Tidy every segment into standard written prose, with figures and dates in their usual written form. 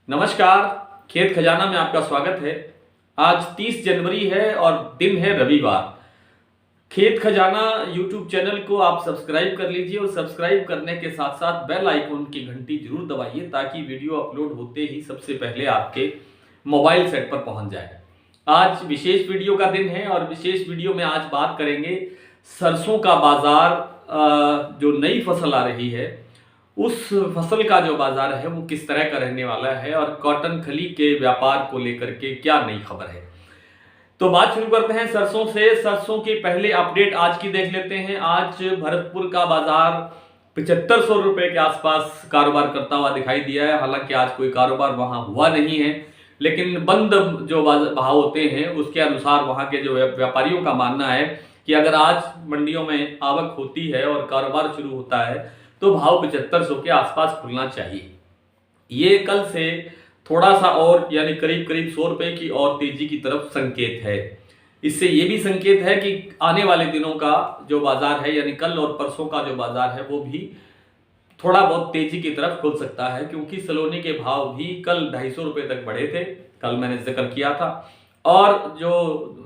नमस्कार। खेत खजाना में आपका स्वागत है। आज 30 जनवरी है और दिन है रविवार। खेत खजाना यूट्यूब चैनल को आप सब्सक्राइब कर लीजिए और सब्सक्राइब करने के साथ साथ बेल आइकॉन की घंटी जरूर दबाइए ताकि वीडियो अपलोड होते ही सबसे पहले आपके मोबाइल सेट पर पहुंच जाए। आज विशेष वीडियो का दिन है और विशेष वीडियो में आज बात करेंगे सरसों का बाजार। जो नई फसल आ रही है उस फसल का जो बाजार है वो किस तरह का रहने वाला है और कॉटन खली के व्यापार को लेकर के क्या नई खबर है। तो बात शुरू करते हैं सरसों से। सरसों की पहले अपडेट आज की देख लेते हैं। आज भरतपुर का बाजार 7500 रुपए के आसपास कारोबार करता हुआ दिखाई दिया है। हालांकि आज कोई कारोबार वहां हुआ नहीं है, लेकिन बंद जो भाव होते हैं उसके अनुसार वहां के जो व्यापारियों का मानना है कि अगर आज मंडियों में आवक होती है और कारोबार शुरू होता है तो भाव 7500 के आसपास खुलना चाहिए। ये कल से थोड़ा सा और यानी करीब करीब 100 रुपए की और तेजी की तरफ संकेत है। इससे ये भी संकेत है कि आने वाले दिनों का जो बाजार है यानी कल और परसों का जो बाजार है वो भी थोड़ा बहुत तेजी की तरफ खुल सकता है, क्योंकि सलोनी के भाव भी कल 250 रुपए तक बढ़े थे, कल मैंने जिक्र किया था। और जो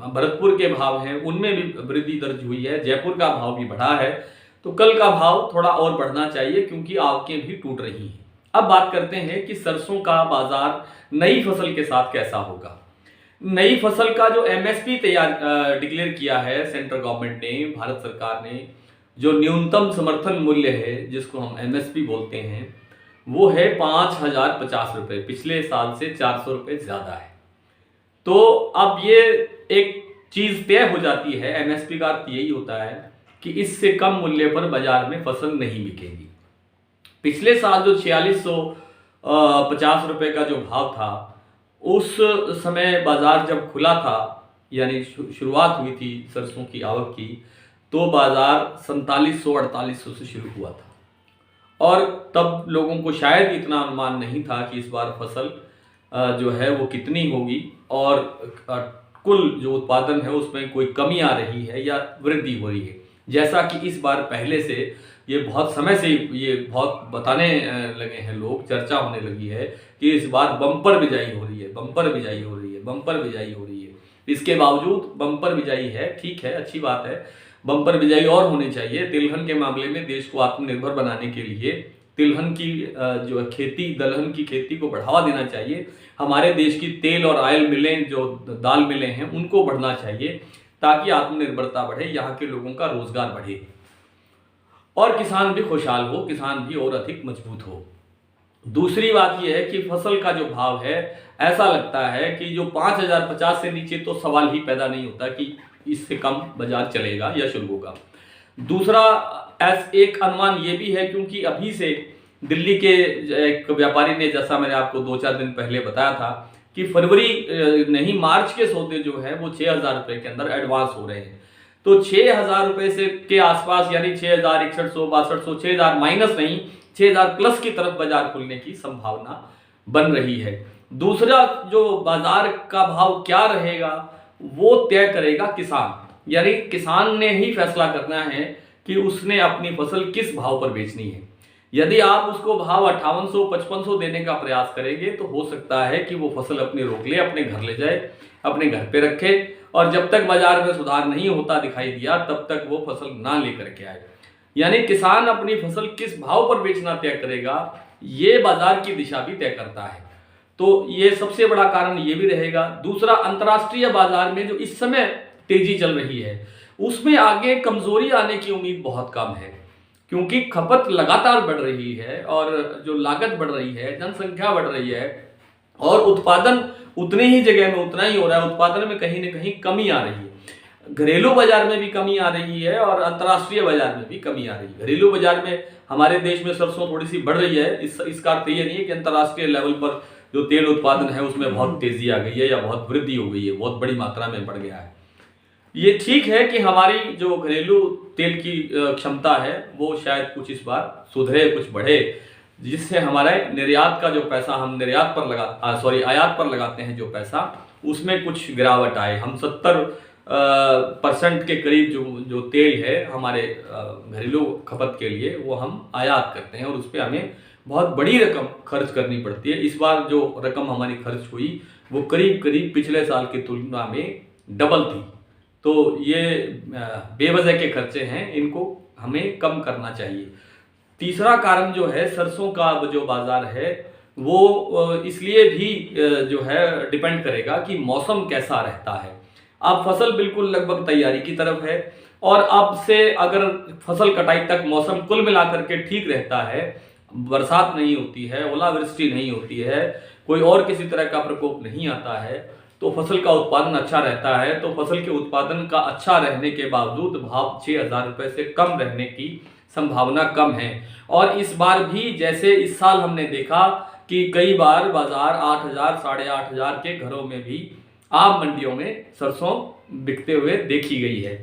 भरतपुर के भाव हैं उनमें भी वृद्धि दर्ज हुई है। जयपुर का भाव भी बढ़ा है, तो कल का भाव थोड़ा और बढ़ना चाहिए क्योंकि आवकें भी टूट रही हैं। अब बात करते हैं कि सरसों का बाजार नई फसल के साथ कैसा होगा। नई फसल का जो एमएसपी डिक्लेयर किया है सेंट्रल गवर्नमेंट ने, भारत सरकार ने, जो न्यूनतम समर्थन मूल्य है जिसको हम एमएसपी बोलते हैं, वो है 5050 रुपए। पिछले साल से 400 रुपए ज्यादा है। तो अब ये एक चीज तय हो जाती है, एमएसपी का अर्थ यही होता है कि इससे कम मूल्य पर बाजार में फसल नहीं बिकेगी। पिछले साल जो 4650 रुपए का जो भाव था, उस समय बाजार जब खुला था यानी शुरुआत हुई थी सरसों की आवक की, तो बाजार 4700-4800 से शुरू हुआ था और तब लोगों को शायद इतना अनुमान नहीं था कि इस बार फसल जो है वो कितनी होगी और कुल जो उत्पादन है उसमें कोई कमी आ रही है या वृद्धि हो रही है। जैसा कि इस बार पहले से ये बहुत समय से ये बहुत बताने लगे हैं लोग, चर्चा होने लगी है कि इस बार बम्पर बिजाई हो रही है, बम्पर बिजाई हो रही है, बम्पर बिजाई हो रही है। इसके बावजूद बम्पर बिजाई है, ठीक है, अच्छी बात है, बम्पर बिजाई और होनी चाहिए। तिलहन के मामले में देश को आत्मनिर्भर बनाने के लिए तिलहन की जो खेती, दलहन की खेती को बढ़ावा देना चाहिए। हमारे देश की तेल और ऑयल मिलें, जो दाल मिलें हैं, उनको बढ़ना चाहिए ताकि आत्मनिर्भरता बढ़े, यहाँ के लोगों का रोजगार बढ़े और किसान भी खुशहाल हो, किसान भी और अधिक मजबूत हो। दूसरी बात यह है कि फसल का जो भाव है, ऐसा लगता है कि जो 5050 से नीचे तो सवाल ही पैदा नहीं होता कि इससे कम बाजार चलेगा या शुरू होगा। दूसरा एक अनुमान ये भी है, क्योंकि अभी से दिल्ली के एक व्यापारी ने, जैसा मैंने आपको 2-4 दिन पहले बताया था, कि फरवरी नहीं मार्च के सौदे जो है वो 6000 रुपए के अंदर एडवांस हो रहे हैं। तो 6000 रुपए से के आसपास यानी 6000, 6100, 6200, 6000 माइनस नहीं, 6000 प्लस की तरफ बाजार खुलने की संभावना बन रही है। दूसरा जो बाजार का भाव क्या रहेगा वो तय करेगा किसान, यानी किसान ने ही फैसला करना है कि उसने अपनी फसल किस भाव पर बेचनी है। यदि आप उसको भाव 5800-5500 देने का प्रयास करेंगे तो हो सकता है कि वो फसल अपनी रोक ले, अपने घर ले जाए, अपने घर पे रखे और जब तक बाजार में सुधार नहीं होता दिखाई दिया तब तक वो फसल ना लेकर के आए। यानी किसान अपनी फसल किस भाव पर बेचना तय करेगा, ये बाजार की दिशा भी तय करता है। तो ये सबसे बड़ा कारण ये भी रहेगा। दूसरा, अंतर्राष्ट्रीय बाजार में जो इस समय तेजी चल रही है उसमें आगे कमजोरी आने की उम्मीद बहुत कम है, क्योंकि खपत लगातार बढ़ रही है और जो लागत बढ़ रही है, जनसंख्या बढ़ रही है और उत्पादन उतने ही जगह में उतना ही हो रहा है। उत्पादन में कहीं ना कहीं कमी आ रही है। घरेलू बाजार में भी कमी आ रही है और अंतर्राष्ट्रीय बाजार में भी कमी आ रही है। घरेलू बाजार में हमारे देश में सरसों थोड़ी सी बढ़ रही है, इसका अर्थ ये नहीं है कि अंतर्राष्ट्रीय लेवल पर जो तेल उत्पादन है उसमें बहुत तेजी आ गई है या बहुत वृद्धि हो गई है, बहुत बड़ी मात्रा में बढ़ गया है। ये ठीक है कि हमारी जो घरेलू तेल की क्षमता है वो शायद कुछ इस बार सुधरे, कुछ बढ़े, जिससे हमारे निर्यात का जो पैसा हम निर्यात पर आयात पर लगाते हैं जो पैसा, उसमें कुछ गिरावट आए। हम 70% के करीब जो तेल है हमारे घरेलू खपत के लिए वो हम आयात करते हैं और उस पर हमें बहुत बड़ी रकम खर्च करनी पड़ती है। इस बार जो रकम हमारी खर्च हुई वो करीब करीब पिछले साल की तुलना में डबल थी। तो ये बेवजह के खर्चे हैं, इनको हमें कम करना चाहिए। तीसरा कारण जो है सरसों का जो बाजार है वो इसलिए भी जो है डिपेंड करेगा कि मौसम कैसा रहता है। अब फसल बिल्कुल लगभग तैयारी की तरफ है और अब से अगर फसल कटाई तक मौसम कुल मिलाकर के ठीक रहता है, बरसात नहीं होती है, ओलावृष्टि नहीं होती है, कोई और किसी तरह का प्रकोप नहीं आता है, तो फसल का उत्पादन अच्छा रहता है। तो फसल के उत्पादन का अच्छा रहने के बावजूद भाव 6,000 रुपये से कम रहने की संभावना कम है। और इस बार भी जैसे इस साल हमने देखा कि कई बार बाजार 8,000 8,500 के घरों में भी आम मंडियों में सरसों बिकते हुए देखी गई है।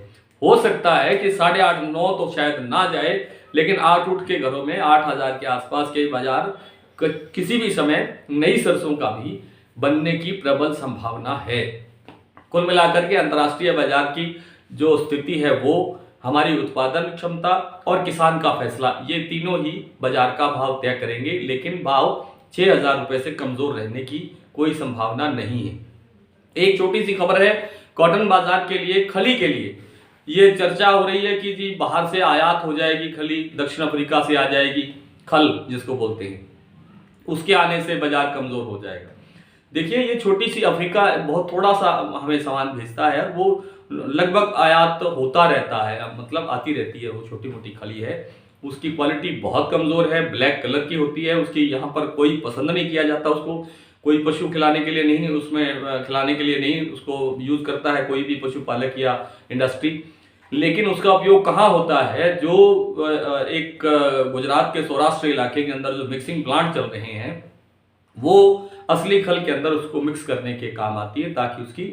हो सकता है कि 8,500 9 तो शायद ना जाए, लेकिन 8 उठ के घरों में 8,000 के आसपास के बाजार किसी भी समय नई सरसों का भी बनने की प्रबल संभावना है। कुल मिलाकर के अंतर्राष्ट्रीय बाजार की जो स्थिति है वो हमारी उत्पादन क्षमता और किसान का फैसला, ये तीनों ही बाजार का भाव तय करेंगे, लेकिन भाव 6,000 रुपये से कमजोर रहने की कोई संभावना नहीं है। एक छोटी सी खबर है कॉटन बाजार के लिए, खली के लिए ये चर्चा हो रही है कि जी बाहर से आयात हो जाएगी खली, दक्षिण अफ्रीका से आ जाएगी खल जिसको बोलते हैं, उसके आने से बाजार कमजोर हो जाएगा। देखिए ये छोटी सी अफ्रीका बहुत थोड़ा सा हमें सामान भेजता है, वो लगभग आयात होता रहता है, मतलब आती रहती है, वो छोटी मोटी खली है, उसकी क्वालिटी बहुत कमजोर है, ब्लैक कलर की होती है, उसकी यहाँ पर कोई पसंद नहीं किया जाता, उसको कोई पशु खिलाने के लिए नहीं, उसमें खिलाने के लिए नहीं उसको यूज करता है कोई भी पशुपालक या इंडस्ट्री। लेकिन उसका उपयोग कहाँ होता है, जो एक गुजरात के सौराष्ट्र इलाके के अंदर जो मिक्सिंग प्लांट चल रहे हैं वो असली खल के अंदर उसको मिक्स करने के काम आती है, ताकि उसकी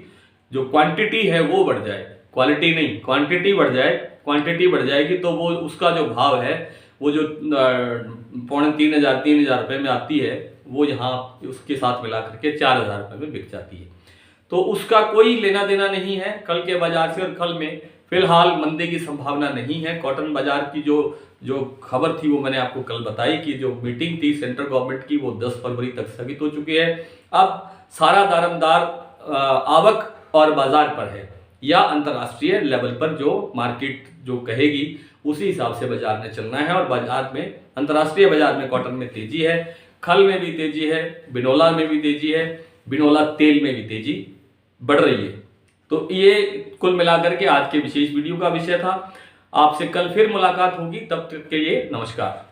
जो क्वांटिटी है वो बढ़ जाए, क्वालिटी नहीं, क्वांटिटी बढ़ जाए। क्वांटिटी बढ़ जाएगी तो वो उसका जो भाव है वो जो 3,500 रुपये में आती है वो यहाँ उसके साथ मिला करके 4,000 रुपये में बिक जाती है। तो उसका कोई लेना देना नहीं है कल के बाजार से। और कल में फिलहाल मंदी की संभावना नहीं है। कॉटन बाजार की जो खबर थी वो मैंने आपको कल बताई कि जो मीटिंग थी सेंट्रल गवर्नमेंट की वो 10 फरवरी तक स्थगित हो चुकी है। अब सारा दारोमदार आवक और बाजार पर है या अंतर्राष्ट्रीय लेवल पर जो मार्केट जो कहेगी उसी हिसाब से बाजार में चलना है। और बाजार में, अंतर्राष्ट्रीय बाजार में कॉटन में तेजी है, खल में भी तेजी है, बिनोला में भी तेजी है, बिनोला तेल में भी तेजी बढ़ रही है। तो ये कुल मिलाकर के आज के विशेष वीडियो का विषय था। आपसे कल फिर मुलाकात होगी, तब तक के लिए नमस्कार।